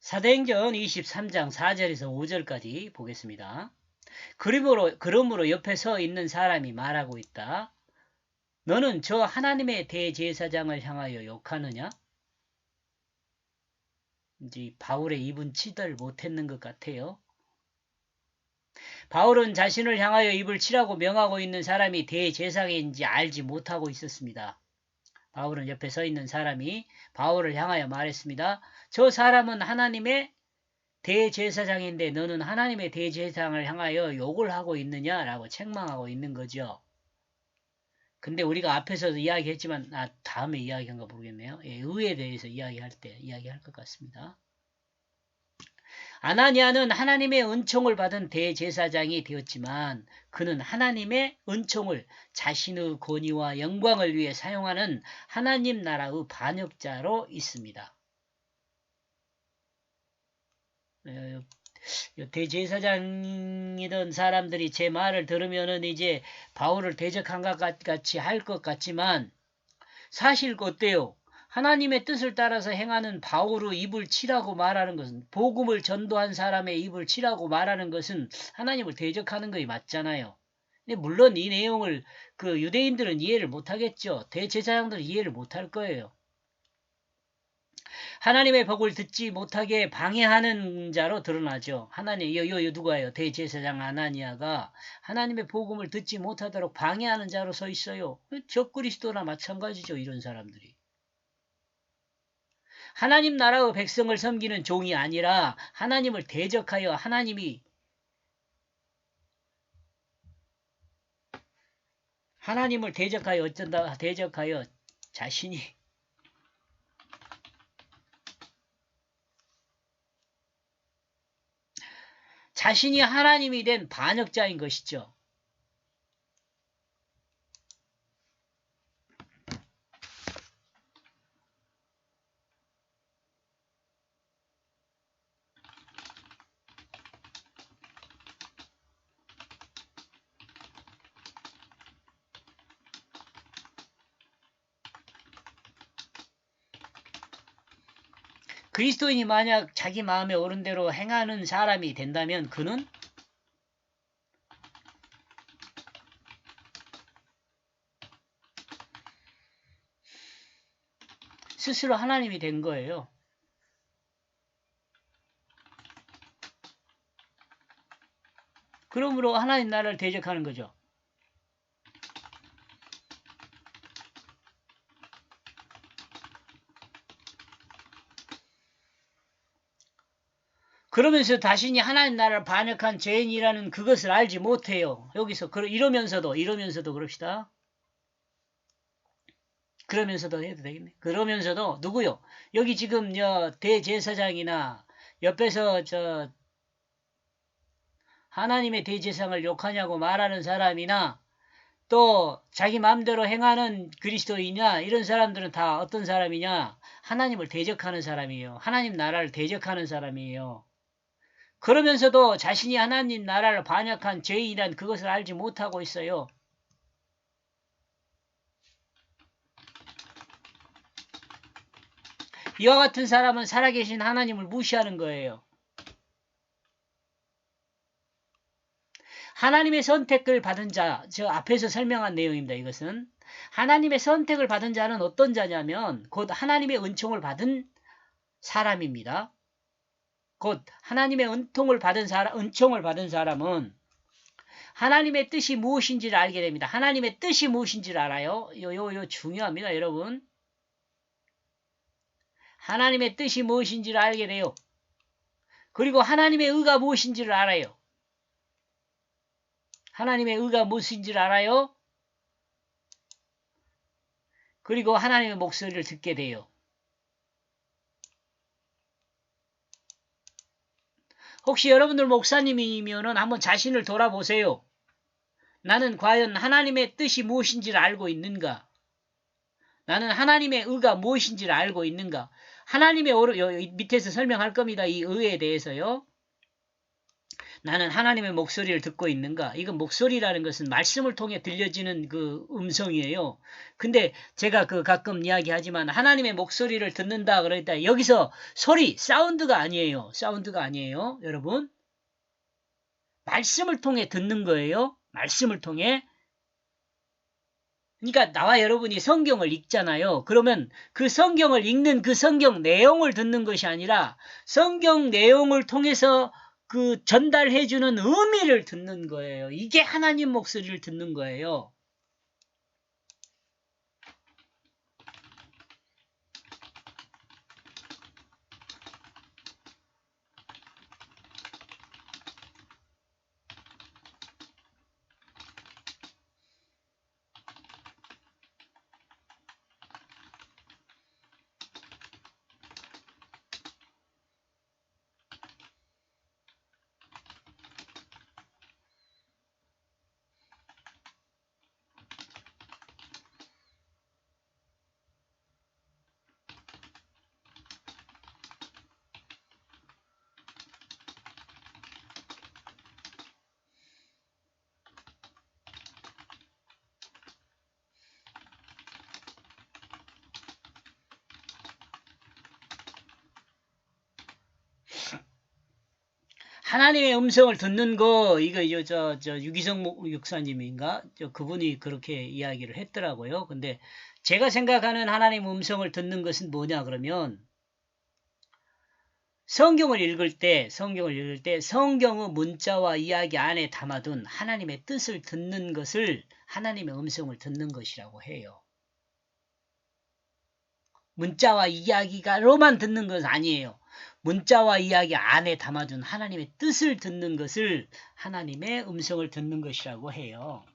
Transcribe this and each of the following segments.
사도행전 23장 4절에서 5절까지 보겠습니다. 그러므로 옆에 서 있는 사람이 말하고 있다. 너는 저 하나님의 대제사장을 향하여 욕하느냐? 이제 바울의 입은 치들 못했는 것 같아요. 바울은 자신을 향하여 입을 치라고 명하고 있는 사람이 대제사장인지 알지 못하고 있었습니다. 바울은 옆에 서 있는 사람이 바울을 향하여 말했습니다. 저 사람은 하나님의 대제사장인데 너는 하나님의 대제사장을 향하여 욕을 하고 있느냐라고 책망하고 있는 거죠. 근데 우리가 앞에서도 이야기했지만 다음에 이야기한가 모르겠네요. 예, 의에 대해서 이야기할 때 이야기할 것 같습니다. 아나니아는 하나님의 은총을 받은 대제사장이 되었지만 그는 하나님의 은총을 자신의 권위와 영광을 위해 사용하는 하나님 나라의 반역자로 있습니다. 대제사장이던 사람들이 제 말을 들으면은 이제 바울을 대적한 것 같이 할 것 같지만 사실 어때요? 하나님의 뜻을 따라서 행하는 바울의 입을 치라고 말하는 것은 복음을 전도한 사람의 입을 치라고 말하는 것은 하나님을 대적하는 것이 맞잖아요. 근데 물론 이 내용을 그 유대인들은 이해를 못하겠죠. 대제사장들은 이해를 못할 거예요. 하나님의 복을 듣지 못하게 방해하는 자로 드러나죠. 하나님, 누가예요? 대제사장 아나니아가 하나님의 복음을 듣지 못하도록 방해하는 자로 서 있어요. 적그리스도나 마찬가지죠. 이런 사람들이. 하나님 나라의 백성을 섬기는 종이 아니라 하나님을 대적하여 하나님을 대적하여 어쩐다 대적하여 자신이 하나님이 된 반역자인 것이죠. 그리스도인이 만약 자기 마음에 옳은 대로 행하는 사람이 된다면 그는 스스로 하나님이 된 거예요. 그러므로 하나님 나라를 대적하는 거죠. 그러면서 자신이 하나님 나라를 반역한 죄인이라는 그것을 알지 못해요. 여기서 이러면서도 그럽시다. 그러면서도 해도 되겠네. 그러면서도 누구요? 여기 지금 대제사장이나 옆에서 하나님의 대제사장을 욕하냐고 말하는 사람이나 또 자기 마음대로 행하는 그리스도인이나 이런 사람들은 다 어떤 사람이냐? 하나님을 대적하는 사람이에요. 하나님 나라를 대적하는 사람이에요. 그러면서도 자신이 하나님 나라를 반역한 죄인이란 그것을 알지 못하고 있어요. 이와 같은 사람은 살아계신 하나님을 무시하는 거예요. 하나님의 선택을 받은 자, 저 앞에서 설명한 내용입니다. 이것은 하나님의 선택을 받은 자는 어떤 자냐면 곧 하나님의 은총을 받은 사람입니다. 곧 하나님의 은총을 받은 사람은 하나님의 뜻이 무엇인지를 알게 됩니다. 하나님의 뜻이 무엇인지를 알아요. 요 중요합니다, 여러분. 하나님의 뜻이 무엇인지를 알게 돼요. 그리고 하나님의 의가 무엇인지를 알아요. 하나님의 의가 무엇인지를 알아요. 그리고 하나님의 목소리를 듣게 돼요. 혹시 여러분들 목사님이면 한번 자신을 돌아보세요. 나는 과연 하나님의 뜻이 무엇인지를 알고 있는가? 나는 하나님의 의가 무엇인지를 알고 있는가? 하나님의 밑에서 설명할 겁니다. 이 의에 대해서요. 나는 하나님의 목소리를 듣고 있는가? 이건 목소리라는 것은 말씀을 통해 들려지는 그 음성이에요. 근데 제가 그 가끔 이야기하지만 하나님의 목소리를 듣는다 그러다 여기서 소리, 사운드가 아니에요. 사운드가 아니에요. 여러분. 말씀을 통해 듣는 거예요. 말씀을 통해. 그러니까 나와 여러분이 성경을 읽잖아요. 그러면 그 성경을 읽는 그 성경 내용을 듣는 것이 아니라 성경 내용을 통해서 그 전달해주는 의미를 듣는 거예요. 이게 하나님 목소리를 듣는 거예요. 하나님의 음성을 듣는 거, 이거, 유기성 육사님인가? 그분이 그렇게 이야기를 했더라고요. 근데 제가 생각하는 하나님 음성을 듣는 것은 뭐냐, 그러면, 성경을 읽을 때, 성경의 문자와 이야기 안에 담아둔 하나님의 뜻을 듣는 것을 하나님의 음성을 듣는 것이라고 해요. 문자와 이야기가로만 듣는 것은 아니에요. 문자와 이야기 안에 담아둔 하나님의 뜻을 듣는 것을 하나님의 음성을 듣는 것이라고 해요.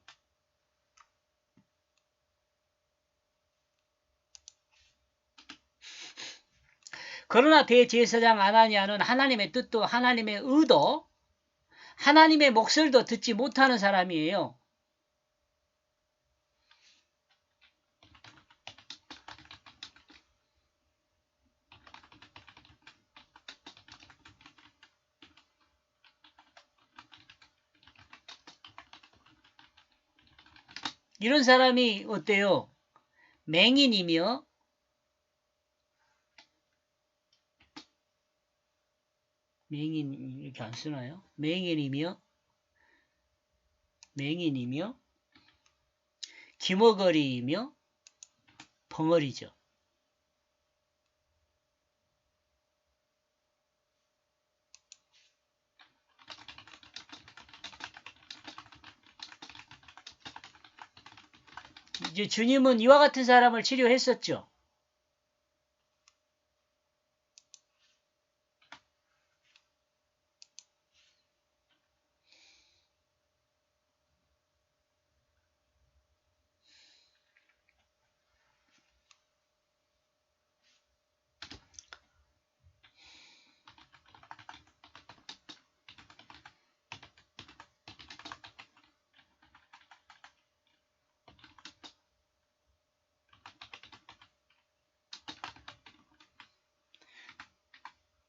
그러나 대제사장 아나니아는 하나님의 뜻도 하나님의 의도, 하나님의 목소리도 듣지 못하는 사람이에요. 이런 사람이 어때요? 맹인이며 맹인 이렇게 안 쓰나요? 맹인이며 기머거리이며 벙어리죠. 이제 주님은 이와 같은 사람을 치료했었죠.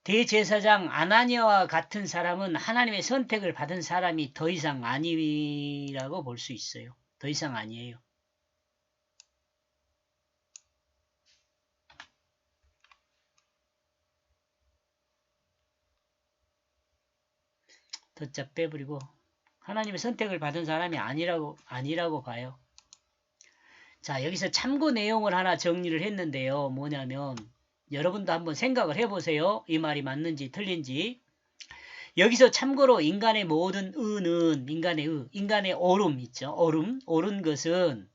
대제사장 아나니아와 같은 사람은 하나님의 선택을 받은 사람이 더 이상 아니라고 볼 수 있어요. 더 이상 아니에요. 덧자 빼버리고 하나님의 선택을 받은 사람이 아니라고 봐요. 자, 여기서 참고 내용을 하나 정리를 했는데요. 뭐냐면 여러분도 한번 생각을 해보세요. 이 말이 맞는지 틀린지. 여기서 참고로 인간의 모든 의는 인간의 옳음 있죠. 옳은 것은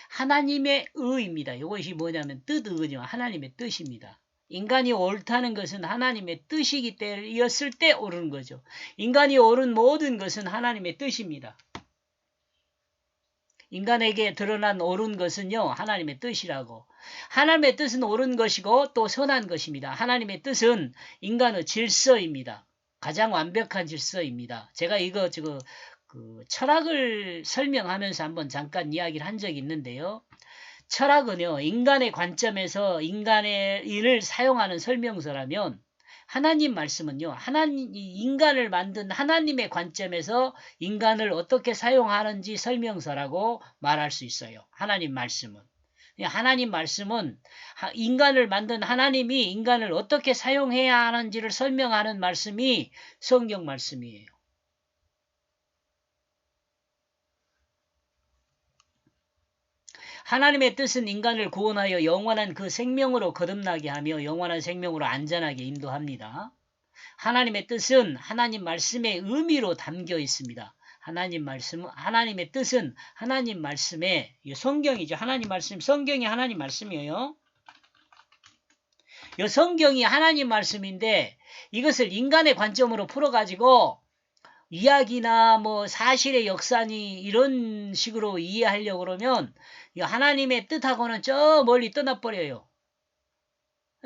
하나님의 의입니다. 이것이 뭐냐면 뜻의거든요. 하나님의 뜻입니다. 인간이 옳다는 것은 하나님의 뜻이기 때였을 때 옳은 거죠. 인간이 옳은 모든 것은 하나님의 뜻입니다. 인간에게 드러난 옳은 것은요, 하나님의 뜻이라고. 하나님의 뜻은 옳은 것이고 또 선한 것입니다. 하나님의 뜻은 인간의 질서입니다. 가장 완벽한 질서입니다. 제가 이거 철학을 설명하면서 한번 잠깐 이야기를 한 적이 있는데요. 철학은요, 인간의 관점에서 인간의 일을 사용하는 설명서라면 하나님 말씀은요, 인간을 만든 하나님의 관점에서 인간을 어떻게 사용하는지 설명서라고 말할 수 있어요. 하나님 말씀은. 하나님 말씀은 인간을 만든 하나님이 인간을 어떻게 사용해야 하는지를 설명하는 말씀이 성경 말씀이에요. 하나님의 뜻은 인간을 구원하여 영원한 그 생명으로 거듭나게 하며 영원한 생명으로 안전하게 인도합니다. 하나님의 뜻은 하나님 말씀의 의미로 담겨 있습니다. 하나님의 뜻은 하나님 말씀에, 성경이죠. 하나님 말씀, 성경이 하나님 말씀이에요. 이 성경이 하나님 말씀인데 이것을 인간의 관점으로 풀어가지고 이야기나 뭐 사실의 역사니 이런 식으로 이해하려고 그러면 하나님의 뜻하고는 저 멀리 떠나버려요.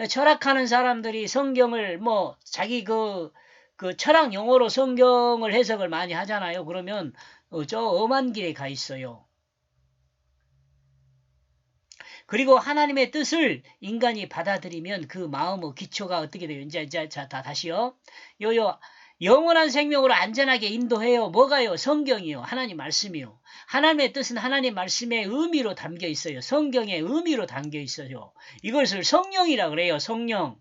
철학하는 사람들이 성경을 뭐 자기 그 철학 용어로 성경을 해석을 많이 하잖아요. 그러면 저 엄한 길에 가 있어요. 그리고 하나님의 뜻을 인간이 받아들이면 그 마음의 기초가 어떻게 돼요? 이제 다시요. 영원한 생명으로 안전하게 인도해요. 뭐가요? 성경이요. 하나님 말씀이요. 하나님의 뜻은 하나님 말씀의 의미로 담겨 있어요. 성경의 의미로 담겨 있어요. 이것을 성령이라 그래요. 성령.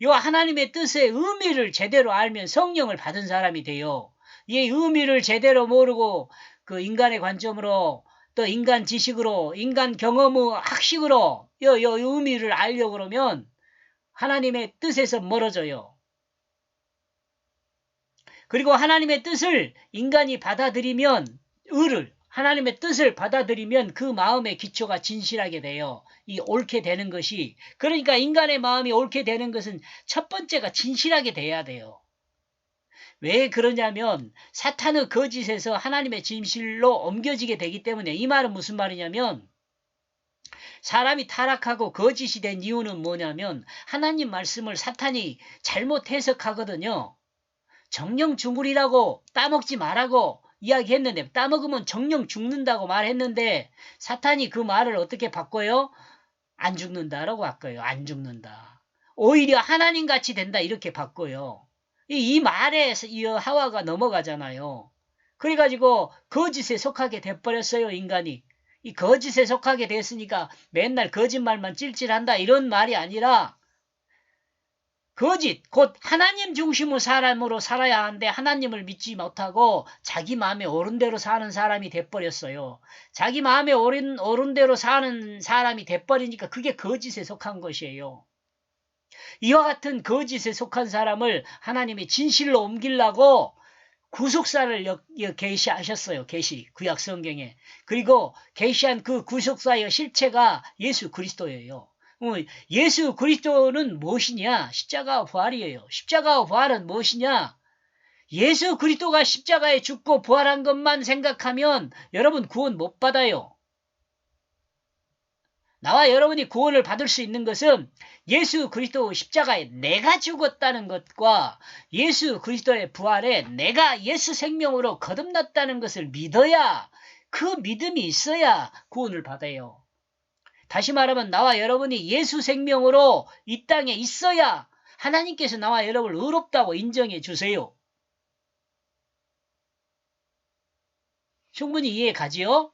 요 하나님의 뜻의 의미를 제대로 알면 성령을 받은 사람이 돼요. 이 의미를 제대로 모르고 그 인간의 관점으로 또 인간 지식으로 인간 경험의 학식으로 요 의미를 알려고 그러면 하나님의 뜻에서 멀어져요. 그리고 하나님의 뜻을 인간이 받아들이면 하나님의 뜻을 받아들이면 그 마음의 기초가 진실하게 돼요. 이 옳게 되는 것이. 그러니까 인간의 마음이 옳게 되는 것은 첫 번째가 진실하게 돼야 돼요. 왜 그러냐면 사탄의 거짓에서 하나님의 진실로 옮겨지게 되기 때문에. 이 말은 무슨 말이냐면 사람이 타락하고 거짓이 된 이유는 뭐냐면 하나님 말씀을 사탄이 잘못 해석하거든요. 정령 죽으리라고 따먹지 말라고 이야기했는데 따먹으면 정령 죽는다고 말했는데 사탄이 그 말을 어떻게 바꿔요? 안 죽는다라고 바꿔요. 안 죽는다. 오히려 하나님같이 된다 이렇게 바꿔요. 이 말에 하와가 넘어가잖아요. 그래가지고 거짓에 속하게 돼버렸어요. 인간이. 이 거짓에 속하게 됐으니까 맨날 거짓말만 찔찔한다 이런 말이 아니라 거짓, 곧 하나님 중심의 사람으로 살아야 하는데 하나님을 믿지 못하고 자기 마음에 옳은 대로 사는 사람이 돼버렸어요. 자기 마음에 옳은 대로 사는 사람이 돼버리니까 그게 거짓에 속한 것이에요. 이와 같은 거짓에 속한 사람을 하나님이 진실로 옮기려고 구속사를 계시하셨어요. 구약 성경에. 그리고 계시한 그 구속사의 실체가 예수 그리스도예요. 예수 그리스도는 무엇이냐? 십자가와 부활이에요. 십자가와 부활은 무엇이냐? 예수 그리스도가 십자가에 죽고 부활한 것만 생각하면 여러분 구원 못 받아요. 나와 여러분이 구원을 받을 수 있는 것은 예수 그리스도 십자가에 내가 죽었다는 것과 예수 그리스도의 부활에 내가 예수 생명으로 거듭났다는 것을 믿어야, 그 믿음이 있어야 구원을 받아요. 다시 말하면 나와 여러분이 예수 생명으로 이 땅에 있어야 하나님께서 나와 여러분을 의롭다고 인정해 주세요. 충분히 이해 가지요?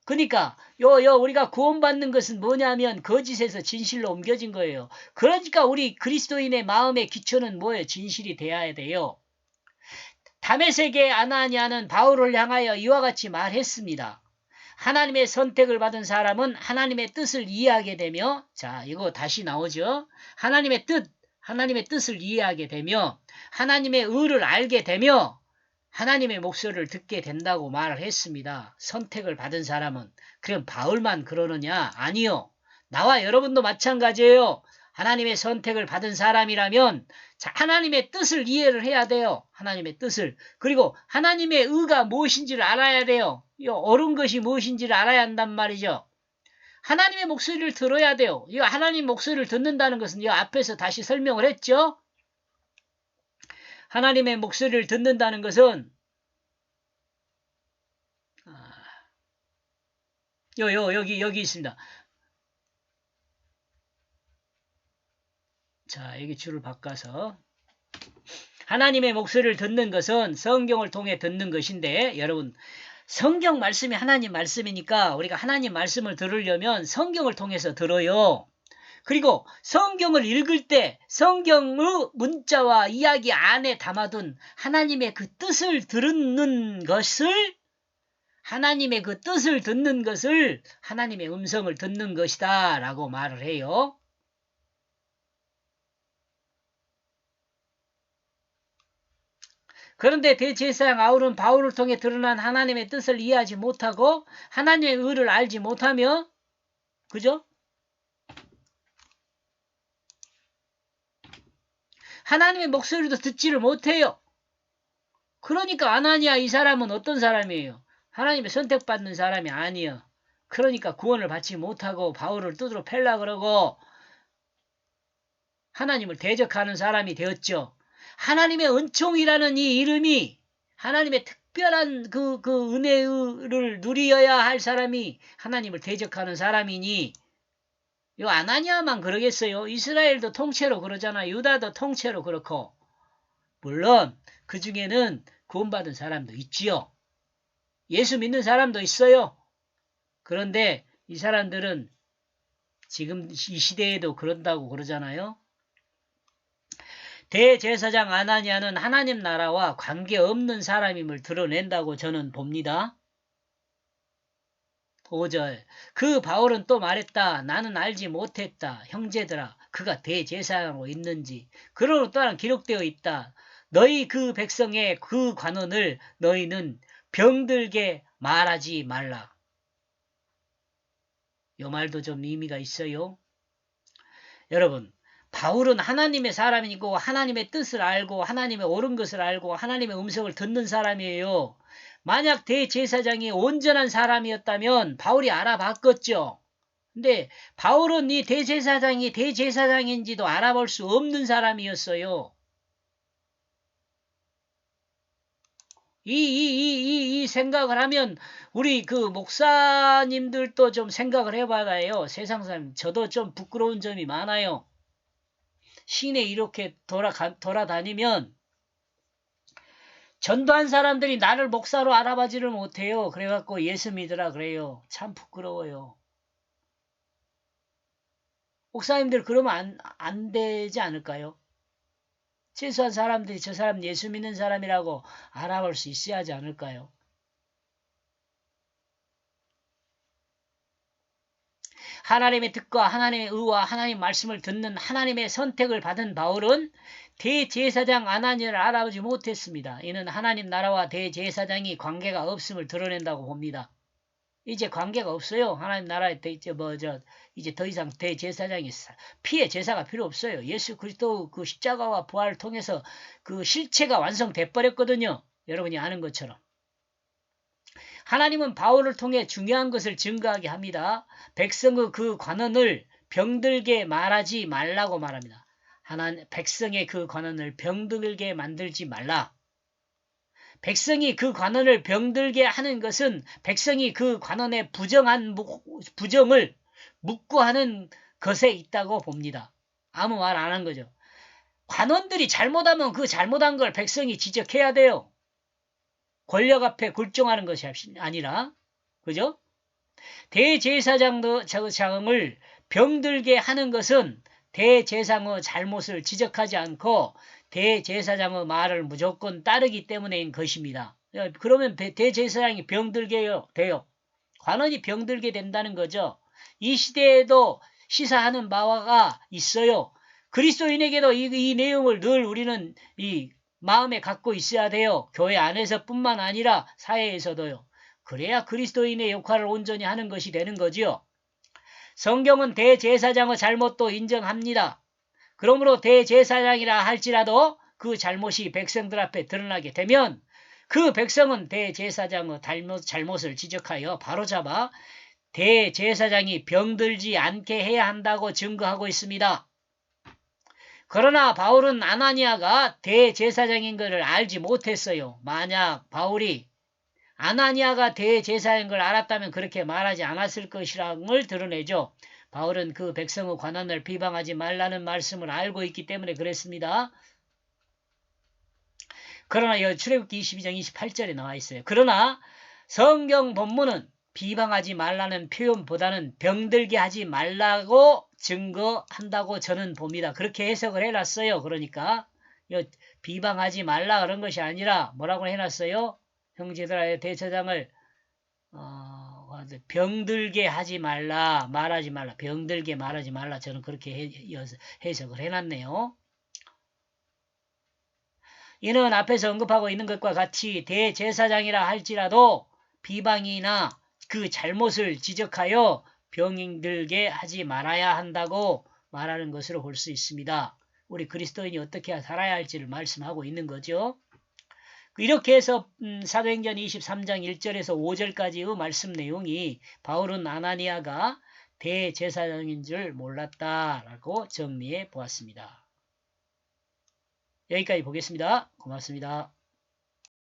그러니까 우리가 구원받는 것은 뭐냐면 거짓에서 진실로 옮겨진 거예요. 그러니까 우리 그리스도인의 마음의 기초는 뭐예요? 진실이 돼야 돼요. 다메섹의 아나니아는 바울을 향하여 이와 같이 말했습니다. 하나님의 선택을 받은 사람은 하나님의 뜻을 이해하게 되며, 자, 이거 다시 나오죠. 하나님의 뜻을 이해하게 되며 하나님의 의를 알게 되며 하나님의 목소리를 듣게 된다고 말을 했습니다. 선택을 받은 사람은. 그럼 바울만 그러느냐? 아니요. 나와 여러분도 마찬가지예요. 하나님의 선택을 받은 사람이라면 하나님의 뜻을 이해를 해야 돼요. 하나님의 뜻을. 그리고 하나님의 의가 무엇인지를 알아야 돼요. 옳은 것이 무엇인지를 알아야 한단 말이죠. 하나님의 목소리를 들어야 돼요. 이 하나님 목소리를 듣는다는 것은 이 앞에서 다시 설명을 했죠. 하나님의 목소리를 듣는다는 것은 여기 있습니다. 자, 여기 줄을 바꿔서 하나님의 목소리를 듣는 것은 성경을 통해 듣는 것인데 여러분 성경 말씀이 하나님 말씀이니까 우리가 하나님 말씀을 들으려면 성경을 통해서 들어요. 그리고 성경을 읽을 때 성경의 문자와 이야기 안에 담아둔 하나님의 그 뜻을 듣는 것을 하나님의 그 뜻을 듣는 것을 하나님의 음성을 듣는 것이다 라고 말을 해요. 그런데 대제사장 아울은 바울을 통해 드러난 하나님의 뜻을 이해하지 못하고 하나님의 의를 알지 못하며 그죠? 하나님의 목소리도 듣지를 못해요. 그러니까 아나니아 이 사람은 어떤 사람이에요? 하나님의 선택받는 사람이 아니에요. 그러니까 구원을 받지 못하고 바울을 두드러 팰라 그러고 하나님을 대적하는 사람이 되었죠. 하나님의 은총이라는 이 이름이 하나님의 특별한 그 은혜를 누리어야 할 사람이 하나님을 대적하는 사람이니 요 아나니아만 그러겠어요. 이스라엘도 통째로 그러잖아. 유다도 통째로 그렇고 물론 그 중에는 구원받은 사람도 있지요. 예수 믿는 사람도 있어요. 그런데 이 사람들은 지금 이 시대에도 그런다고 그러잖아요. 대제사장 아나니아는 하나님 나라와 관계없는 사람임을 드러낸다고 저는 봅니다. 5절 그 바울은 또 말했다. 나는 알지 못했다. 형제들아 그가 대제사장으로 있는지 그러므로 또한 기록되어 있다. 너희 그 백성의 그 관원을 너희는 병들게 말하지 말라. 이 말도 좀 의미가 있어요. 여러분 바울은 하나님의 사람이고 하나님의 뜻을 알고 하나님의 옳은 것을 알고 하나님의 음성을 듣는 사람이에요. 만약 대제사장이 온전한 사람이었다면 바울이 알아봤겠죠. 근데 바울은 이 대제사장이 대제사장인지도 알아볼 수 없는 사람이었어요. 이 생각을 하면 우리 그 목사님들도 좀 생각을 해봐요. 세상 사람 저도 좀 부끄러운 점이 많아요. 시내 이렇게 돌아다니면 전도한 사람들이 나를 목사로 알아보지를 못해요. 그래갖고 예수 믿으라 그래요. 참 부끄러워요. 목사님들 그러면 안 되지 않을까요? 최소한 사람들이 저 사람 예수 믿는 사람이라고 알아볼 수 있어야 하지 않을까요? 하나님의 뜻과 하나님의 의와 하나님 말씀을 듣는 하나님의 선택을 받은 바울은 대제사장 아나니아를 알아보지 못했습니다. 이는 하나님 나라와 대제사장이 관계가 없음을 드러낸다고 봅니다. 이제 관계가 없어요. 하나님 나라에 이제 더 이상 대제사장이 피의 제사가 필요 없어요. 예수 그리스도 그 십자가와 부활을 통해서 그 실체가 완성돼 버렸거든요. 여러분이 아는 것처럼. 하나님은 바울을 통해 중요한 것을 증거하게 합니다. 백성의 그 관원을 병들게 말하지 말라고 말합니다. 백성의 그 관원을 병들게 만들지 말라. 백성이 그 관원을 병들게 하는 것은 백성이 그 관원의 부정을 묵고하는 것에 있다고 봅니다. 아무 말 안 한 거죠. 관원들이 잘못하면 그 잘못한 걸 백성이 지적해야 돼요. 권력 앞에 굴종하는 것이 아니라 그죠? 대제사장을 병들게 하는 것은 대제사장의 잘못을 지적하지 않고 대제사장의 말을 무조건 따르기 때문인 것입니다. 그러면 대제사장이 병들게 돼요. 관원이 병들게 된다는 거죠. 이 시대에도 시사하는 바가 있어요. 그리스도인에게도 이 내용을 늘 우리는 마음에 갖고 있어야 돼요. 교회 안에서뿐만 아니라 사회에서도요. 그래야 그리스도인의 역할을 온전히 하는 것이 되는 거지요. 성경은 대제사장의 잘못도 인정합니다. 그러므로 대제사장이라 할지라도 그 잘못이 백성들 앞에 드러나게 되면 그 백성은 대제사장의 잘못을 지적하여 바로잡아 대제사장이 병들지 않게 해야 한다고 증거하고 있습니다. 그러나 바울은 아나니아가 대제사장인 것을 알지 못했어요. 만약 바울이 아나니아가 대제사장인 걸 알았다면 그렇게 말하지 않았을 것이라는 걸 드러내죠. 바울은 그 백성의 관원을 비방하지 말라는 말씀을 알고 있기 때문에 그랬습니다. 그러나 여기 출애굽기 22장 28절에 나와 있어요. 그러나 성경 본문은 비방하지 말라는 표현보다는 병들게 하지 말라고 증거한다고 저는 봅니다. 그렇게 해석을 해놨어요. 그러니까 비방하지 말라 그런 것이 아니라 뭐라고 해놨어요? 형제들아 대제사장을 병들게 하지 말라, 말하지 말라, 병들게 말하지 말라. 저는 그렇게 해석을 해놨네요. 이는 앞에서 언급하고 있는 것과 같이 대제사장이라 할지라도 비방이나 그 잘못을 지적하여 병들게 하지 말아야 한다고 말하는 것으로 볼 수 있습니다. 우리 그리스도인이 어떻게 살아야 할지를 말씀하고 있는 거죠. 이렇게 해서 사도행전 23장 1절에서 5절까지의 말씀 내용이 바울은 아나니아가 대제사장인 줄 몰랐다라고 정리해 보았습니다. 여기까지 보겠습니다. 고맙습니다.